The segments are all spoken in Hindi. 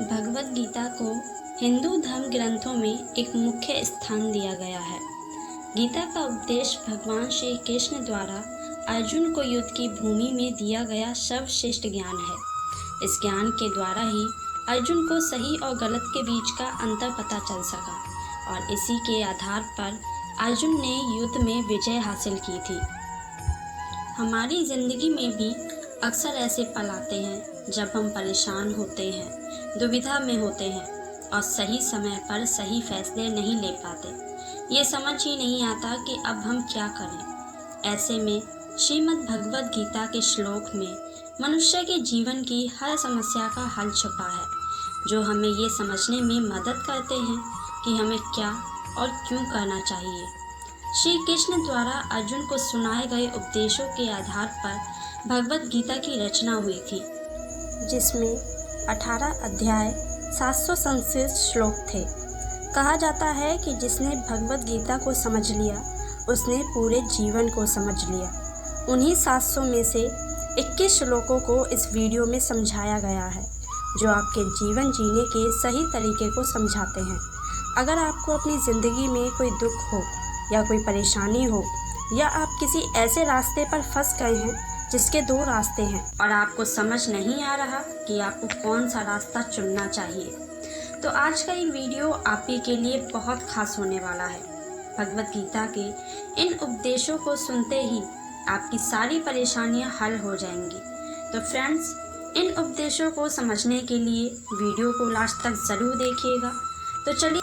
भगवद गीता को हिंदू धर्म ग्रंथों में एक मुख्य स्थान दिया गया है। गीता का उपदेश भगवान श्री कृष्ण द्वारा अर्जुन को युद्ध की भूमि में दिया गया सर्वश्रेष्ठ ज्ञान है। इस ज्ञान के द्वारा ही अर्जुन को सही और गलत के बीच का अंतर पता चल सका और इसी के आधार पर अर्जुन ने युद्ध में विजय हासिल की थी। हमारी ज़िंदगी में भी अक्सर ऐसे पल आते हैं जब हम परेशान होते हैं, दुविधा में होते हैं और सही समय पर सही फैसले नहीं ले पाते। ये समझ ही नहीं आता कि अब हम क्या करें। ऐसे में श्रीमद् भगवद गीता के श्लोक में मनुष्य के जीवन की हर समस्या का हल छुपा है, जो हमें ये समझने में मदद करते हैं कि हमें क्या और क्यों करना चाहिए। श्री कृष्ण द्वारा अर्जुन को सुनाए गए उपदेशों के आधार पर भगवद गीता की रचना हुई थी, जिसमें 18 अध्याय 700 संस्कृत श्लोक थे। कहा जाता है कि जिसने भगवद गीता को समझ लिया उसने पूरे जीवन को समझ लिया। उन्हीं 700 में से 21 श्लोकों को इस वीडियो में समझाया गया है, जो आपके जीवन जीने के सही तरीके को समझाते हैं। अगर आपको अपनी ज़िंदगी में कोई दुख हो या कोई परेशानी हो या आप किसी ऐसे रास्ते पर फंस गए हैं जिसके 2 रास्ते हैं और आपको समझ नहीं आ रहा कि आपको कौन सा रास्ता चुनना चाहिए, तो आज का ये वीडियो आप ही के लिए बहुत खास होने वाला है। भगवद गीता के इन उपदेशों को सुनते ही आपकी सारी परेशानियां हल हो जाएंगी। तो फ्रेंड्स, इन उपदेशों को समझने के लिए वीडियो को लास्ट तक ज़रूर देखिएगा। तो चलिए,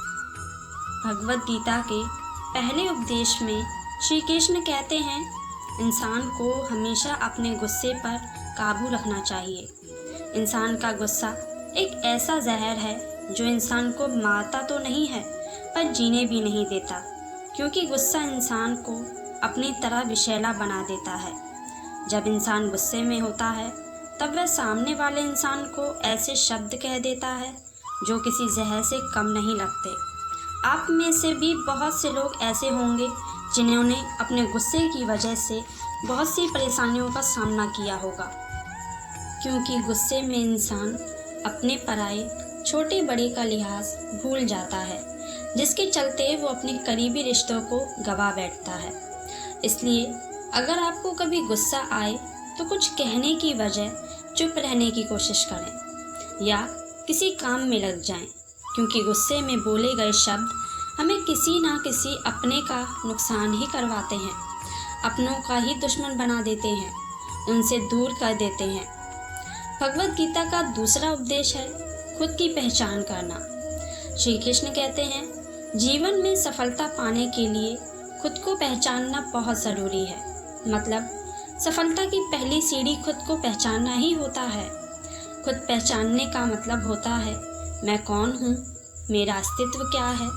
भगवद गीता के पहले उपदेश में श्री कृष्ण कहते हैं, इंसान को हमेशा अपने गुस्से पर काबू रखना चाहिए। इंसान का गुस्सा एक ऐसा जहर है जो इंसान को मारता तो नहीं है पर जीने भी नहीं देता, क्योंकि गुस्सा इंसान को अपनी तरह विषैला बना देता है। जब इंसान गुस्से में होता है तब वह सामने वाले इंसान को ऐसे शब्द कह देता है जो किसी जहर से कम नहीं लगते। आप में से भी बहुत से लोग ऐसे होंगे जिन्होंने अपने गुस्से की वजह से बहुत सी परेशानियों का सामना किया होगा, क्योंकि गुस्से में इंसान अपने पराये छोटे बड़े का लिहाज भूल जाता है, जिसके चलते वो अपने करीबी रिश्तों को गवा बैठता है। इसलिए अगर आपको कभी गुस्सा आए तो कुछ कहने की बजाय चुप रहने की कोशिश करें या किसी काम में लग जाएं, क्योंकि गुस्से में बोले गए शब्द हमें किसी ना किसी अपने का नुकसान ही करवाते हैं, अपनों का ही दुश्मन बना देते हैं, उनसे दूर कर देते हैं। भगवद गीता का दूसरा उपदेश है खुद की पहचान करना। श्री कृष्ण कहते हैं, जीवन में सफलता पाने के लिए खुद को पहचानना बहुत ज़रूरी है। मतलब सफलता की पहली सीढ़ी खुद को पहचानना ही होता है। खुद पहचानने का मतलब होता है, मैं कौन हूँ, मेरा अस्तित्व क्या है,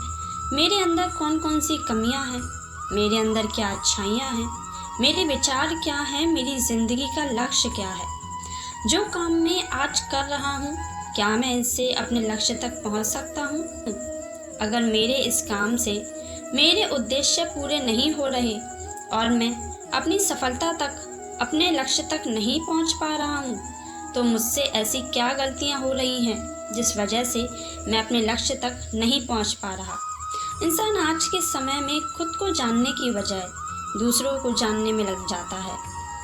मेरे अंदर कौन कौन सी कमियां हैं, मेरे अंदर क्या अच्छाइयां हैं, मेरे विचार क्या हैं, मेरी ज़िंदगी का लक्ष्य क्या है, जो काम मैं आज कर रहा हूँ क्या मैं इससे अपने लक्ष्य तक पहुँच सकता हूँ। अगर मेरे इस काम से मेरे उद्देश्य पूरे नहीं हो रहे और मैं अपनी सफलता तक, अपने लक्ष्य तक नहीं पहुँच पा रहा हूँ, तो मुझसे ऐसी क्या गलतियाँ हो रही हैं जिस वजह से मैं अपने लक्ष्य तक नहीं पहुँच पा रहा। इंसान आज के समय में खुद को जानने की बजाय दूसरों को जानने में लग जाता है।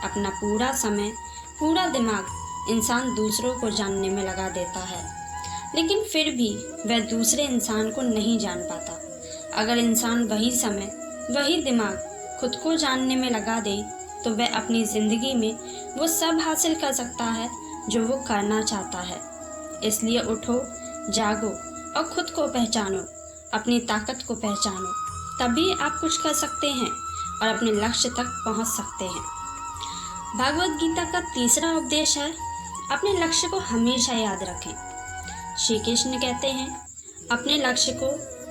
अपना पूरा समय, पूरा दिमाग इंसान दूसरों को जानने में लगा देता है, लेकिन फिर भी वह दूसरे इंसान को नहीं जान पाता। अगर इंसान वही समय, वही दिमाग खुद को जानने में लगा दे तो वह अपनी ज़िंदगी में वो सब हासिल कर सकता है जो वो करना चाहता है। इसलिए उठो, जागो और खुद को पहचानो, अपनी ताकत को पहचानो, तभी आप कुछ कर सकते हैं और अपने लक्ष्य तक पहुंच सकते हैं। भगवद गीता का तीसरा उपदेश है, अपने लक्ष्य को हमेशा याद रखें। श्री कृष्ण कहते हैं, अपने लक्ष्य को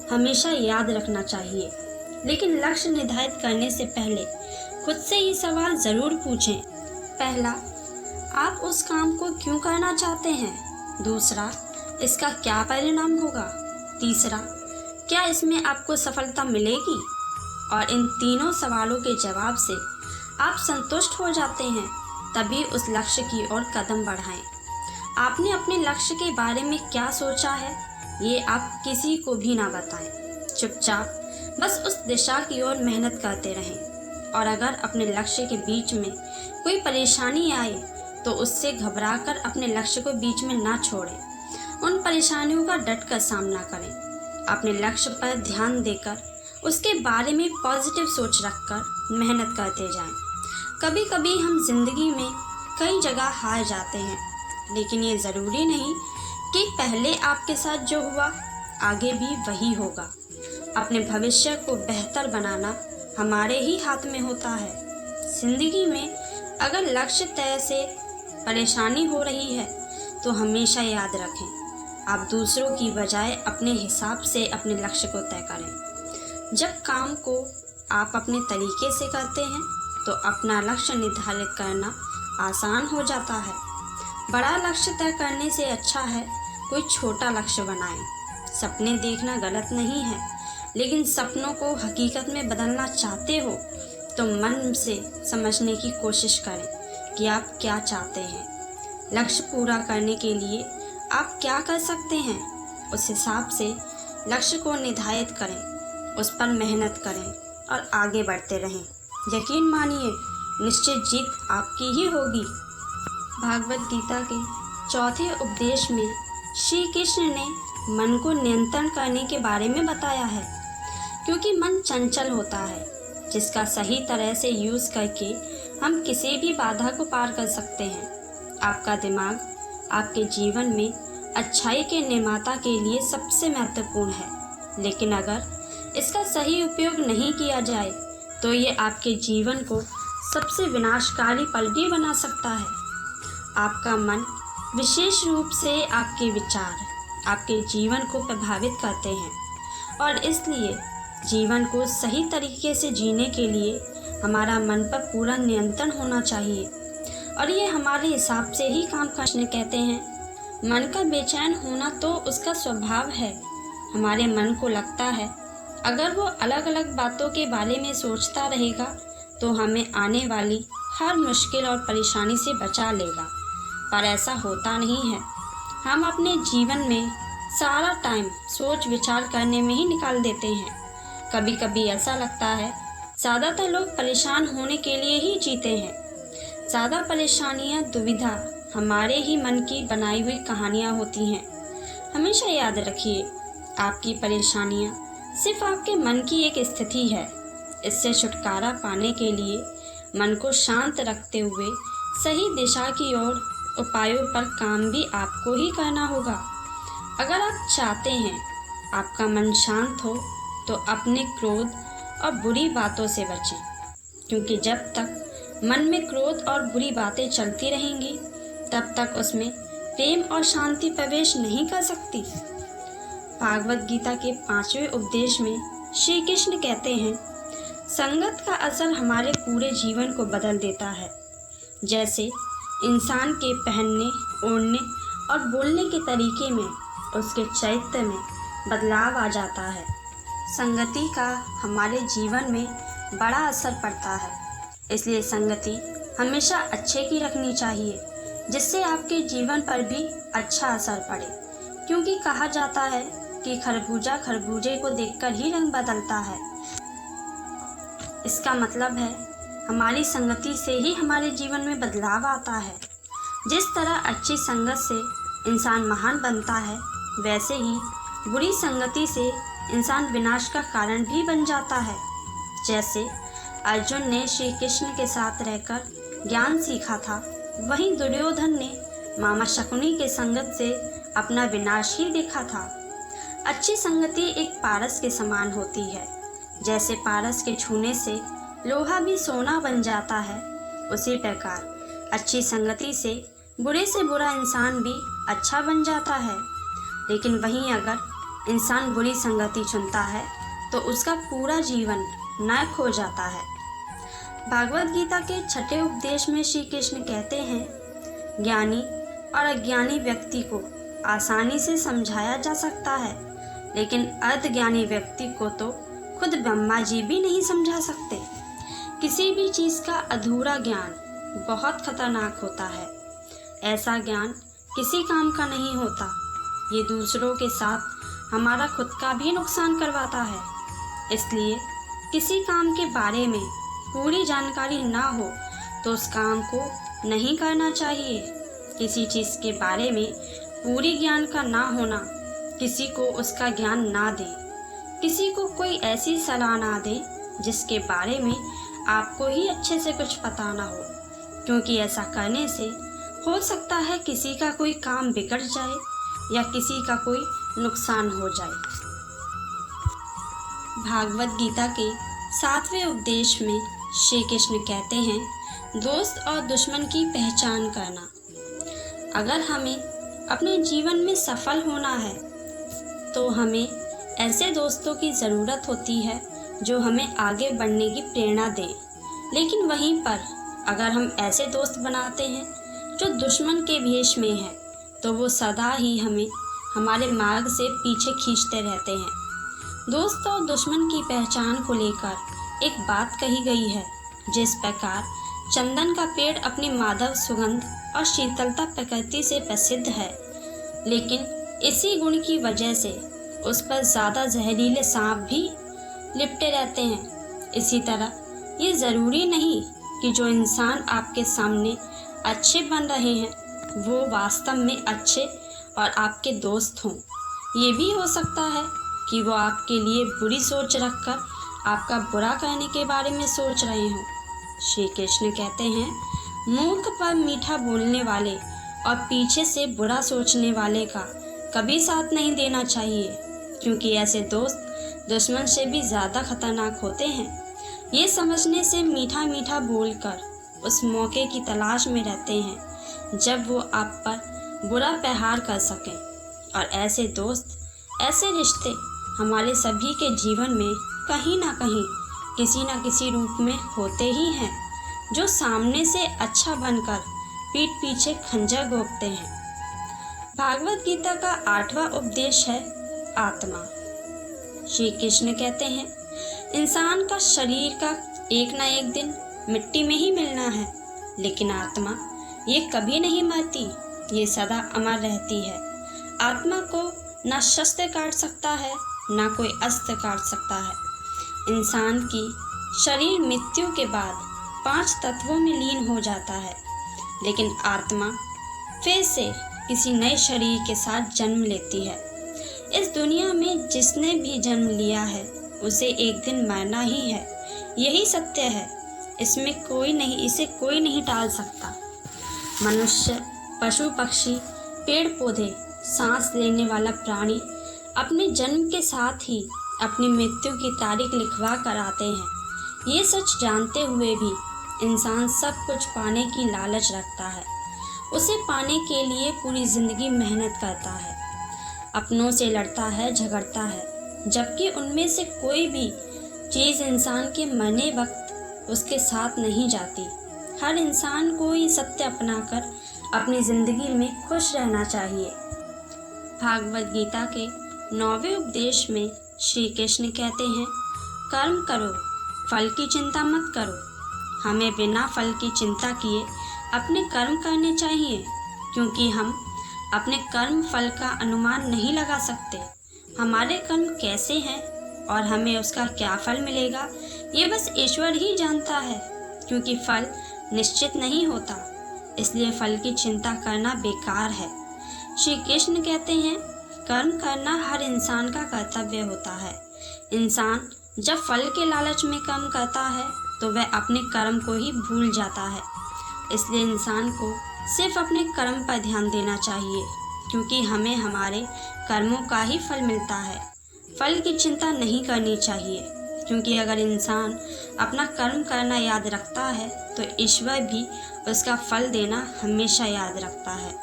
हमेशा याद रखना चाहिए, लेकिन लक्ष्य निर्धारित करने से पहले खुद से ये सवाल ज़रूर पूछें। पहला, आप उस काम को क्यों करना चाहते हैं? दूसरा, इसका क्या परिणाम होगा? तीसरा, क्या इसमें आपको सफलता मिलेगी? और इन तीनों सवालों के जवाब से आप संतुष्ट हो जाते हैं, तभी उस लक्ष्य की ओर कदम बढ़ाएं। आपने अपने लक्ष्य के बारे में क्या सोचा है, ये आप किसी को भी ना बताएं। चुपचाप बस उस दिशा की ओर मेहनत करते रहें और अगर अपने लक्ष्य के बीच में कोई परेशानी आए तो उससे घबराकर अपने लक्ष्य को बीच में ना छोड़ें। उन परेशानियों का डट कर सामना करें। अपने लक्ष्य पर ध्यान देकर उसके बारे में पॉजिटिव सोच रखकर मेहनत करते जाएं। कभी कभी हम जिंदगी में कई जगह हार जाते हैं, लेकिन ये ज़रूरी नहीं कि पहले आपके साथ जो हुआ आगे भी वही होगा। अपने भविष्य को बेहतर बनाना हमारे ही हाथ में होता है। जिंदगी में अगर लक्ष्य तय से परेशानी हो रही है तो हमेशा याद रखें, आप दूसरों की बजाय अपने हिसाब से अपने लक्ष्य को तय करें। जब काम को आप अपने तरीके से करते हैं तो अपना लक्ष्य निर्धारित करना आसान हो जाता है। बड़ा लक्ष्य तय करने से अच्छा है कोई छोटा लक्ष्य बनाएं। सपने देखना गलत नहीं है, लेकिन सपनों को हकीकत में बदलना चाहते हो तो मन से समझने की कोशिश करें कि आप क्या चाहते हैं। लक्ष्य पूरा करने के लिए आप क्या कर सकते हैं, उस हिसाब से लक्ष्य को निर्धारित करें, उस पर मेहनत करें और आगे बढ़ते रहें। यकीन मानिए, निश्चित जीत आपकी ही होगी। भागवत गीता के चौथे उपदेश में श्री कृष्ण ने मन को नियंत्रण करने के बारे में बताया है, क्योंकि मन चंचल होता है जिसका सही तरह से यूज़ करके हम किसी भी बाधा को पार कर सकते हैं। आपका दिमाग आपके जीवन में अच्छाई के निर्माता के लिए सबसे महत्वपूर्ण है, लेकिन अगर इसका सही उपयोग नहीं किया जाए तो ये आपके जीवन को सबसे विनाशकारी पल भी बना सकता है। आपका मन विशेष रूप से आपके विचार आपके जीवन को प्रभावित करते हैं और इसलिए जीवन को सही तरीके से जीने के लिए हमारा मन पर पूरा नियंत्रण होना चाहिए और ये हमारे हिसाब से ही काम करने कहते हैं। मन का बेचैन होना तो उसका स्वभाव है। हमारे मन को लगता है अगर वो अलग अलग बातों के बारे में सोचता रहेगा तो हमें आने वाली हर मुश्किल और परेशानी से बचा लेगा, पर ऐसा होता नहीं है। हम अपने जीवन में सारा टाइम सोच विचार करने में ही निकाल देते हैं। कभी कभी ऐसा लगता है ज़्यादातर लोग परेशान होने के लिए ही जीते हैं। ज़्यादा परेशानियाँ दुविधा हमारे ही मन की बनाई हुई कहानियाँ होती हैं। हमेशा याद रखिए, आपकी परेशानियाँ सिर्फ आपके मन की एक स्थिति है। इससे छुटकारा पाने के लिए मन को शांत रखते हुए सही दिशा की ओर उपायों पर काम भी आपको ही करना होगा। अगर आप चाहते हैं आपका मन शांत हो तो अपने क्रोध और बुरी बातों से बचें, क्योंकि जब तक मन में क्रोध और बुरी बातें चलती रहेंगी तब तक उसमें प्रेम और शांति प्रवेश नहीं कर सकती। भागवत गीता के 5वें उपदेश में श्री कृष्ण कहते हैं, संगत का असर हमारे पूरे जीवन को बदल देता है। जैसे इंसान के पहनने, ओढ़ने और बोलने के तरीके में, उसके चरित्र में बदलाव आ जाता है। संगति का हमारे जीवन में बड़ा असर पड़ता है, इसलिए संगति हमेशा अच्छे की रखनी चाहिए, जिससे आपके जीवन पर भी अच्छा असर पड़े। क्योंकि कहा जाता है कि खरबूजा खरबूजे को देखकर ही रंग बदलता है। इसका मतलब है हमारी संगति से ही हमारे जीवन में बदलाव आता है। जिस तरह अच्छी संगत से इंसान महान बनता है, वैसे ही बुरी संगति से इंसान विनाश का कारण भी बन जाता है। जैसे अर्जुन ने श्री कृष्ण के साथ रहकर ज्ञान सीखा था, वहीं दुर्योधन ने मामा शकुनी के संगत से अपना विनाश ही देखा था। अच्छी संगति एक पारस के समान होती है। जैसे पारस के छूने से लोहा भी सोना बन जाता है, उसी प्रकार अच्छी संगति से बुरा इंसान भी अच्छा बन जाता है। लेकिन वहीं अगर इंसान बुरी संगति चुनता है तो उसका पूरा जीवन नरक हो जाता है। भागवत गीता के 6ठे उपदेश में श्री कृष्ण कहते हैं, ज्ञानी और अज्ञानी व्यक्ति को आसानी से समझाया जा सकता है, लेकिन अर्धज्ञानी व्यक्ति को तो खुद ब्रह्मा जी भी नहीं समझा सकते। किसी भी चीज़ का अधूरा ज्ञान बहुत खतरनाक होता है। ऐसा ज्ञान किसी काम का नहीं होता। ये दूसरों के साथ हमारा खुद का भी नुकसान करवाता है। इसलिए किसी काम के बारे में पूरी जानकारी ना हो तो उस काम को नहीं करना चाहिए। किसी चीज़ के बारे में पूरी ज्ञान का ना होना, किसी को उसका ज्ञान ना दे, किसी को कोई ऐसी सलाह ना दे जिसके बारे में आपको ही अच्छे से कुछ पता ना हो, क्योंकि ऐसा करने से हो सकता है किसी का कोई काम बिगड़ जाए या किसी का कोई नुकसान हो जाए। भागवत गीता के 7वें उपदेश में श्री कृष्ण कहते हैं, दोस्त और दुश्मन की पहचान करना। अगर हमें अपने जीवन में सफल होना है तो हमें ऐसे दोस्तों की ज़रूरत होती है जो हमें आगे बढ़ने की प्रेरणा दें। लेकिन वहीं पर अगर हम ऐसे दोस्त बनाते हैं जो दुश्मन के भेष में है तो वो सदा ही हमें हमारे मार्ग से पीछे खींचते रहते हैं। दोस्त और दुश्मन की पहचान को लेकर एक बात कही गई है, जिस प्रकार चंदन का पेड़ अपनी मादक सुगंध और शीतलता प्रकृति से प्रसिद्ध है, लेकिन इसी गुण की वजह से उस पर ज़्यादा जहरीले सांप भी लिपटे रहते हैं। इसी तरह ये ज़रूरी नहीं कि जो इंसान आपके सामने अच्छे बन रहे हैं वो वास्तव में अच्छे और आपके दोस्त हों। ये भी हो सकता है कि वो आपके लिए बुरी सोच रखकर आपका बुरा करने के बारे में सोच रहे हों। श्री कृष्ण कहते हैं, मुख पर मीठा बोलने वाले और पीछे से बुरा सोचने वाले का कभी साथ नहीं देना चाहिए, क्योंकि ऐसे दोस्त दुश्मन से भी ज़्यादा खतरनाक होते हैं। ये समझने से मीठा मीठा बोलकर उस मौके की तलाश में रहते हैं जब वो आप पर बुरा प्रहार कर सकें। और ऐसे दोस्त, ऐसे रिश्ते हमारे सभी के जीवन में कहीं ना कहीं किसी न किसी रूप में होते ही हैं, जो सामने से अच्छा बनकर पीठ पीछे खंजर घोंपते हैं। भागवत गीता का 8वां उपदेश है आत्मा। श्री कृष्ण कहते हैं, इंसान का शरीर का एक ना एक दिन मिट्टी में ही मिलना है, लेकिन आत्मा ये कभी नहीं मरती, ये सदा अमर रहती है। आत्मा को ना शस्त्र काट सकता है, ना कोई अस्त्र काट सकता है। इंसान की शरीर मृत्यु के बाद 5 तत्वों में लीन हो जाता है, लेकिन आत्मा फिर से किसी नए शरीर के साथ जन्म लेती है। इस दुनिया में जिसने भी जन्म लिया है उसे एक दिन मरना ही है, यही सत्य है। इसे कोई नहीं टाल सकता। मनुष्य, पशु पक्षी, पेड़ पौधे, सांस लेने वाला प्राणी अपने जन्म के साथ ही अपनी मृत्यु की तारीख लिखवा कर आते हैं। ये सच जानते हुए भी इंसान सब कुछ पाने की लालच रखता है। उसे पाने के लिए पूरी ज़िंदगी मेहनत करता है, अपनों से लड़ता है, झगड़ता है, जबकि उनमें से कोई भी चीज़ इंसान के मरने वक्त उसके साथ नहीं जाती। हर इंसान को ये सत्य अपनाकर अपनी ज़िंदगी में खुश रहना चाहिए। भागवत गीता के 9वें उपदेश में श्री कृष्ण कहते हैं, कर्म करो, फल की चिंता मत करो। हमें बिना फल की चिंता किए अपने कर्म करने चाहिए, क्योंकि हम अपने कर्म फल का अनुमान नहीं लगा सकते। हमारे कर्म कैसे हैं और हमें उसका क्या फल मिलेगा, ये बस ईश्वर ही जानता है, क्योंकि फल निश्चित नहीं होता। इसलिए फल की चिंता करना बेकार है। श्री कृष्ण कहते हैं, कर्म करना हर इंसान का कर्तव्य होता है। इंसान जब फल के लालच में कर्म करता है तो वह अपने कर्म को ही भूल जाता है। इसलिए इंसान को सिर्फ अपने कर्म पर ध्यान देना चाहिए, क्योंकि हमें हमारे कर्मों का ही फल मिलता है। फल की चिंता नहीं करनी चाहिए, क्योंकि अगर इंसान अपना कर्म करना याद रखता है तो ईश्वर भी उसका फल देना हमेशा याद रखता है।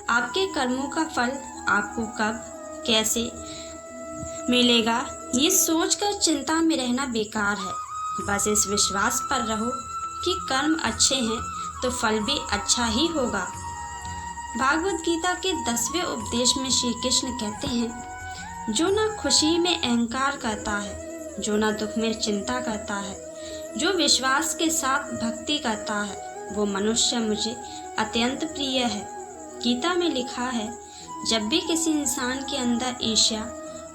आपके कर्मों का फल आपको कब कैसे मिलेगा, ये सोचकर चिंता में रहना बेकार है। बस इस विश्वास पर रहो कि कर्म अच्छे हैं तो फल भी अच्छा ही होगा। भागवत गीता के 10वें उपदेश में श्री कृष्ण कहते हैं, जो ना खुशी में अहंकार करता है, जो ना दुख में चिंता करता है, जो विश्वास के साथ भक्ति करता है, वो मनुष्य मुझे अत्यंत प्रिय है। गीता में लिखा है, जब भी किसी इंसान के अंदर ईर्ष्या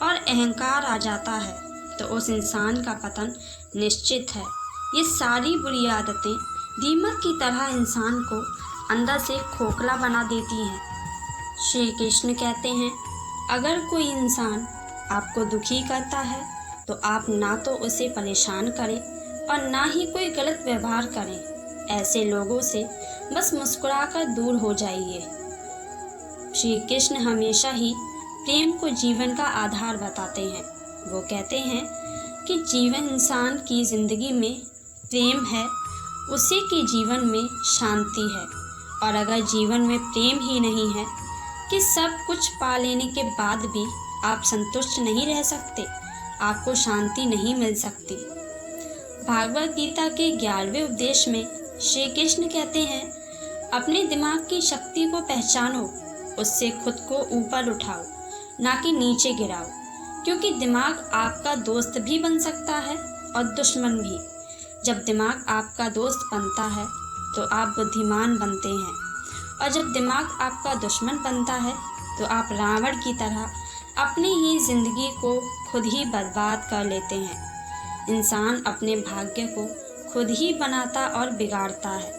और अहंकार आ जाता है तो उस इंसान का पतन निश्चित है। ये सारी बुरी आदतें दीमक की तरह इंसान को अंदर से खोखला बना देती हैं। श्री कृष्ण कहते हैं, अगर कोई इंसान आपको दुखी करता है तो आप ना तो उसे परेशान करें और ना ही कोई गलत व्यवहार करें। ऐसे लोगों से बस मुस्कुराकर दूर हो जाइए। श्री कृष्ण हमेशा ही प्रेम को जीवन का आधार बताते हैं। वो कहते हैं कि जीवन इंसान की ज़िंदगी में प्रेम है, उसी के जीवन में शांति है। और अगर जीवन में प्रेम ही नहीं है कि सब कुछ पा लेने के बाद भी आप संतुष्ट नहीं रह सकते, आपको शांति नहीं मिल सकती। भागवत गीता के 11वें उपदेश में श्री कृष्ण कहते हैं, अपने दिमाग की शक्ति को पहचानो, उससे खुद को ऊपर उठाओ, ना कि नीचे गिराओ, क्योंकि दिमाग आपका दोस्त भी बन सकता है और दुश्मन भी। जब दिमाग आपका दोस्त बनता है तो आप बुद्धिमान बनते हैं, और जब दिमाग आपका दुश्मन बनता है तो आप रावण की तरह अपनी ही ज़िंदगी को खुद ही बर्बाद कर लेते हैं। इंसान अपने भाग्य को खुद ही बनाता और बिगाड़ता है।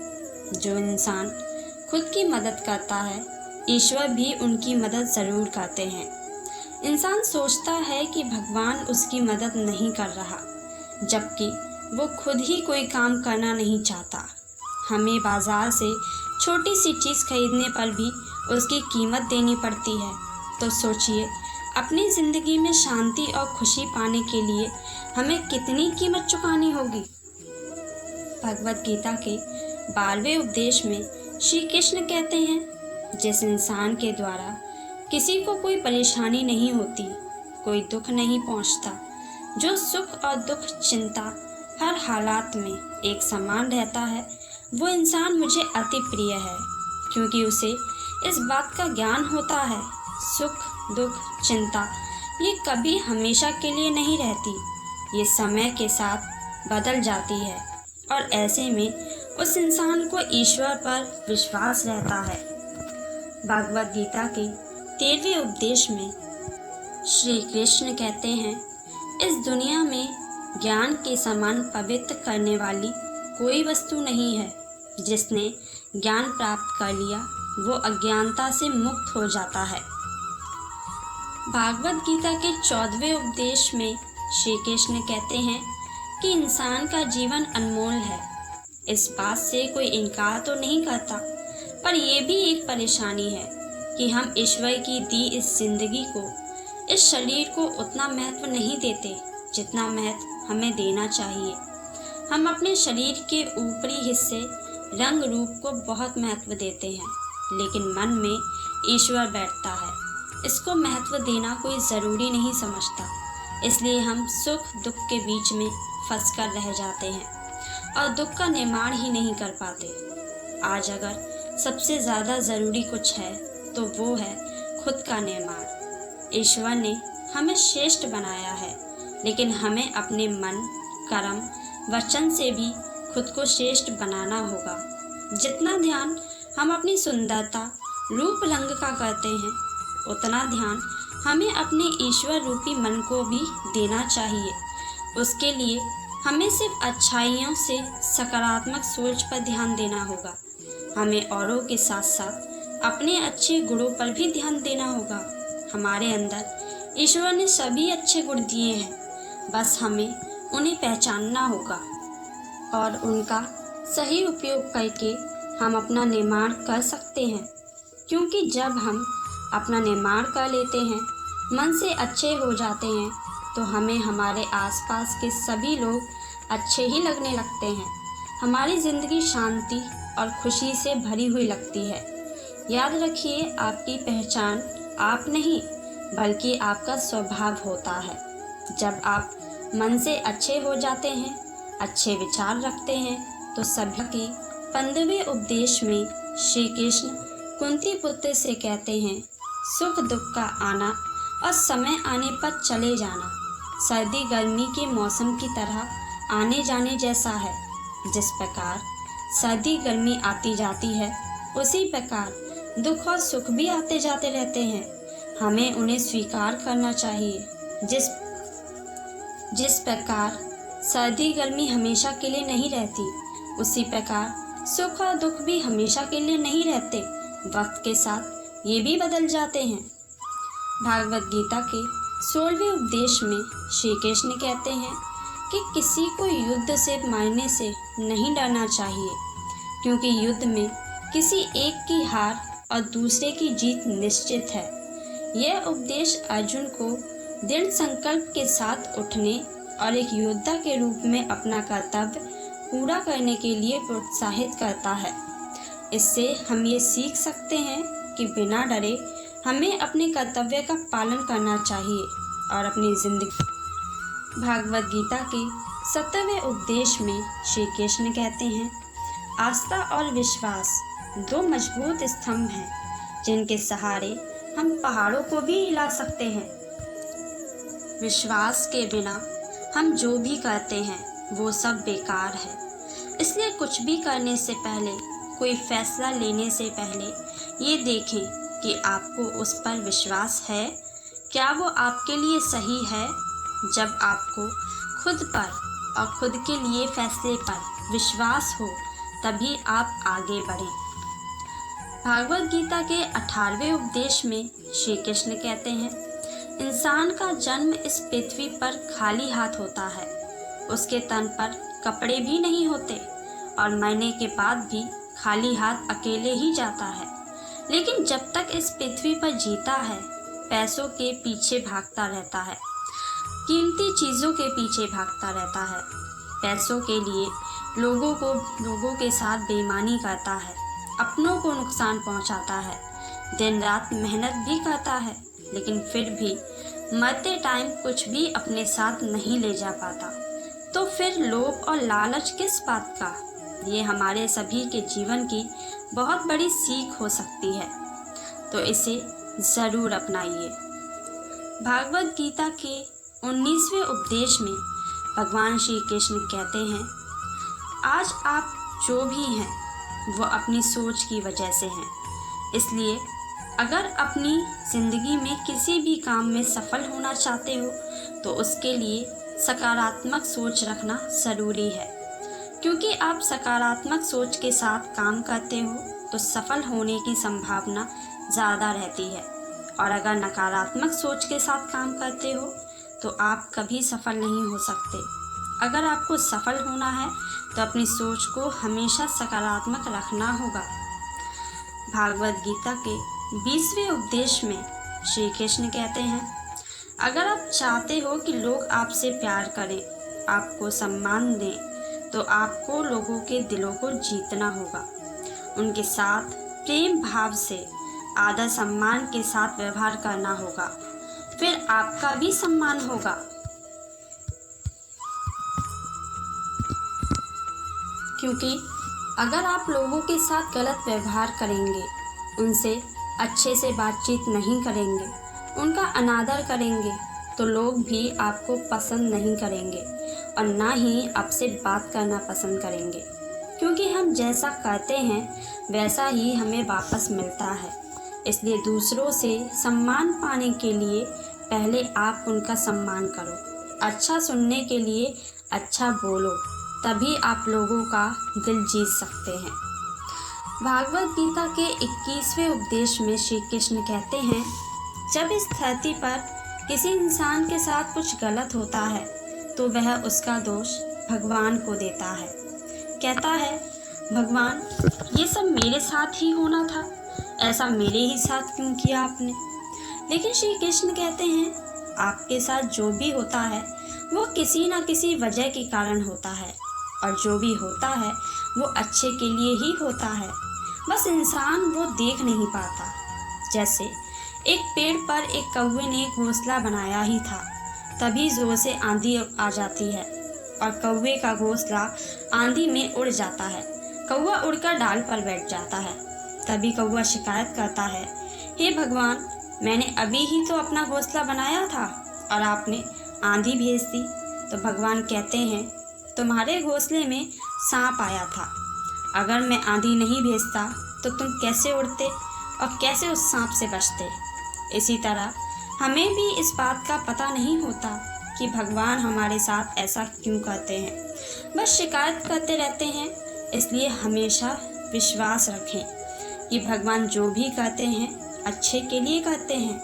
जो इंसान खुद की मदद करता है, ईश्वर भी उनकी मदद ज़रूर करते हैं। इंसान सोचता है कि भगवान उसकी मदद नहीं कर रहा, जबकि वो खुद ही कोई काम करना नहीं चाहता। हमें बाज़ार से छोटी सी चीज़ खरीदने पर भी उसकी कीमत देनी पड़ती है। तो सोचिए, अपनी ज़िंदगी में शांति और खुशी पाने के लिए हमें कितनी कीमत चुकानी होगी। भगवत गीता के 12वें उपदेश में श्री कृष्ण कहते हैं, जिस इंसान के द्वारा किसी को कोई परेशानी नहीं होती, कोई दुख नहीं पहुंचता, जो सुख और दुख चिंता हर हालात में एक समान रहता है, वो इंसान मुझे अति प्रिय है, क्योंकि उसे इस बात का ज्ञान होता है, सुख दुख चिंता ये कभी हमेशा के लिए नहीं रहती, ये समय के साथ बदल जाती है। और ऐसे में उस इंसान को ईश्वर पर विश्वास रहता है। भागवत गीता के 13वें उपदेश में श्री कृष्ण कहते हैं, इस दुनिया में ज्ञान के समान पवित्र करने वाली कोई वस्तु नहीं है। जिसने ज्ञान प्राप्त कर लिया वो अज्ञानता से मुक्त हो जाता है। भागवत गीता के 14वें उपदेश में श्री कृष्ण कहते हैं कि इंसान का जीवन अनमोल है। इस बात से कोई इनकार तो नहीं करता, पर यह भी एक परेशानी है कि हम ईश्वर की दी इस जिंदगी को, इस शरीर को उतना महत्व नहीं देते जितना महत्व हमें देना चाहिए। हम अपने शरीर के ऊपरी हिस्से रंग रूप को बहुत महत्व देते हैं, लेकिन मन में ईश्वर बैठता है, इसको महत्व देना कोई ज़रूरी नहीं समझता। इसलिए हम सुख दुख के बीच में फंस कर रह जाते हैं और दुख का निर्माण ही नहीं कर पाते। आज अगर सबसे ज़्यादा ज़रूरी कुछ है तो वो है खुद का निर्माण। ईश्वर ने हमें श्रेष्ठ बनाया है, लेकिन हमें अपने मन, कर्म, वचन से भी खुद को श्रेष्ठ बनाना होगा। जितना ध्यान हम अपनी सुंदरता, रूप रंग का करते हैं, उतना ध्यान हमें अपने ईश्वर रूपी मन को भी देना चाहिए। उसके लिए हमें सिर्फ अच्छाइयों से सकारात्मक सोच पर ध्यान देना होगा। हमें औरों के साथ साथ अपने अच्छे गुणों पर भी ध्यान देना होगा। हमारे अंदर ईश्वर ने सभी अच्छे गुण दिए हैं, बस हमें उन्हें पहचानना होगा और उनका सही उपयोग करके हम अपना निर्माण कर सकते हैं। क्योंकि जब हम अपना निर्माण कर लेते हैं, मन से अच्छे हो जाते हैं, तो हमें हमारे आसपास के सभी लोग अच्छे ही लगने लगते हैं। हमारी ज़िंदगी शांति और खुशी से भरी हुई लगती है। याद रखिए, आपकी पहचान आप नहीं बल्कि आपका स्वभाव होता है। जब आप मन से अच्छे हो जाते हैं, अच्छे विचार रखते हैं, तो सभी के 15वें उपदेश में श्री कृष्ण कुंती पुत्र से कहते हैं, सुख दुख का आना और समय आने पर चले जाना सर्दी गर्मी के मौसम की तरह आने जाने जैसा है। जिस प्रकार सर्दी गर्मी आती जाती है, उसी प्रकार दुख और सुख भी आते जाते रहते हैं, हमें उन्हें स्वीकार करना चाहिए। जिस प्रकार सर्दी गर्मी हमेशा के लिए नहीं रहती, उसी प्रकार सुख और दुख भी हमेशा के लिए नहीं रहते, वक्त के साथ ये भी बदल जाते हैं। भागवत गीता के 16वें उपदेश में श्री कृष्ण कहते हैं कि किसी को युद्ध से मारने से नहीं डरना चाहिए, क्योंकि युद्ध में किसी एक की हार और दूसरे की जीत निश्चित है। यह उपदेश अर्जुन को दृढ़ संकल्प के साथ उठने और एक योद्धा के रूप में अपना कर्तव्य पूरा करने के लिए प्रोत्साहित करता है। इससे हम ये सीख सकते हैं कि बिना डरे हमें अपने कर्तव्य का पालन करना चाहिए और अपनी जिंदगी। भागवत गीता के 17वें उपदेश में श्री कृष्ण कहते हैं, आस्था और विश्वास दो मजबूत स्तंभ हैं, जिनके सहारे हम पहाड़ों को भी हिला सकते हैं। विश्वास के बिना हम जो भी करते हैं वो सब बेकार है। इसलिए कुछ भी करने से पहले, कोई फैसला लेने से पहले ये देखें कि आपको उस पर विश्वास है, क्या वो आपके लिए सही है। जब आपको खुद पर और खुद के लिए फैसले पर विश्वास हो, तभी आप आगे बढ़ें। भागवत गीता के 18वें उपदेश में श्री कृष्ण कहते हैं, इंसान का जन्म इस पृथ्वी पर खाली हाथ होता है, उसके तन पर कपड़े भी नहीं होते और मरने के बाद भी खाली हाथ अकेले ही जाता है। लेकिन जब तक इस पृथ्वी पर जीता है, पैसों के पीछे भागता रहता है, कीमती चीज़ों के पीछे भागता रहता है, पैसों के लिए लोगों के साथ बेईमानी करता है, अपनों को नुकसान पहुंचाता है, दिन रात मेहनत भी करता है, लेकिन फिर भी मरते टाइम कुछ भी अपने साथ नहीं ले जा पाता, तो फिर लोभ और लालच किस बात का। ये हमारे सभी के जीवन की बहुत बड़ी सीख हो सकती है, तो इसे ज़रूर अपनाइए। भागवत गीता के 19वें उपदेश में भगवान श्री कृष्ण कहते हैं, आज आप जो भी हैं वो अपनी सोच की वजह से हैं। इसलिए अगर अपनी ज़िंदगी में किसी भी काम में सफल होना चाहते हो, तो उसके लिए सकारात्मक सोच रखना ज़रूरी है, क्योंकि आप सकारात्मक सोच के साथ काम करते हो तो सफल होने की संभावना ज़्यादा रहती है, और अगर नकारात्मक सोच के साथ काम करते हो तो आप कभी सफल नहीं हो सकते। अगर आपको सफल होना है तो अपनी सोच को हमेशा सकारात्मक रखना होगा। भागवत गीता के 20वें उपदेश में श्री कृष्ण कहते हैं, अगर आप चाहते हो कि लोग आपसे प्यार करें, आपको सम्मान दें, तो आपको लोगों के दिलों को जीतना होगा। उनके साथ प्रेम भाव से, आदर सम्मान के साथ व्यवहार करना होगा, फिर आपका भी सम्मान होगा। क्योंकि अगर आप लोगों के साथ गलत व्यवहार करेंगे, उनसे अच्छे से बातचीत नहीं करेंगे, उनका अनादर करेंगे, तो लोग भी आपको पसंद नहीं करेंगे और ना ही आपसे बात करना पसंद करेंगे, क्योंकि हम जैसा करते हैं वैसा ही हमें वापस मिलता है। इसलिए दूसरों से सम्मान पाने के लिए पहले आप उनका सम्मान करो, अच्छा सुनने के लिए अच्छा बोलो, तभी आप लोगों का दिल जीत सकते हैं। भागवत गीता के 21वें उपदेश में श्री कृष्ण कहते हैं, जब इस धरती पर किसी इंसान के साथ कुछ गलत होता है तो वह उसका दोष भगवान को देता है। कहता है, भगवान ये सब मेरे साथ ही होना था, ऐसा मेरे ही साथ क्यों किया आपने। लेकिन श्री कृष्ण कहते हैं, आपके साथ जो भी होता है वो किसी न किसी वजह के कारण होता है, और जो भी होता है वो अच्छे के लिए ही होता है, बस इंसान वो देख नहीं पाता। जैसे एक पेड़ पर एक कौवे ने घोंसला बनाया ही था, तभी जोर से आंधी आ जाती है और कौवे का घोंसला आंधी में उड़ जाता है। कौवा उड़कर डाल पर बैठ जाता है। तभी कौवा शिकायत करता है, हे भगवान, मैंने अभी ही तो अपना घोंसला बनाया था और आपने आंधी भेज दी। तो भगवान कहते हैं, तुम्हारे घोंसले में सांप आया था, अगर मैं आंधी नहीं भेजता तो तुम कैसे उड़ते। और कैसे उस सांप से बचते। इसी तरह हमें भी इस बात का पता नहीं होता कि भगवान हमारे साथ ऐसा क्यों करते हैं, बस शिकायत करते रहते हैं। इसलिए हमेशा विश्वास रखें कि भगवान जो भी करते हैं अच्छे के लिए करते हैं,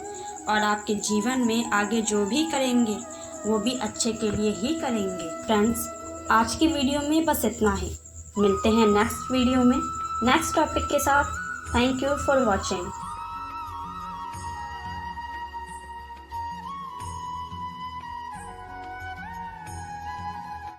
और आपके जीवन में आगे जो भी करेंगे वो भी अच्छे के लिए ही करेंगे। फ्रेंड्स, आज की वीडियो में बस इतना ही। मिलते हैं नेक्स्ट वीडियो में नेक्स्ट टॉपिक के साथ। Thank you for watching.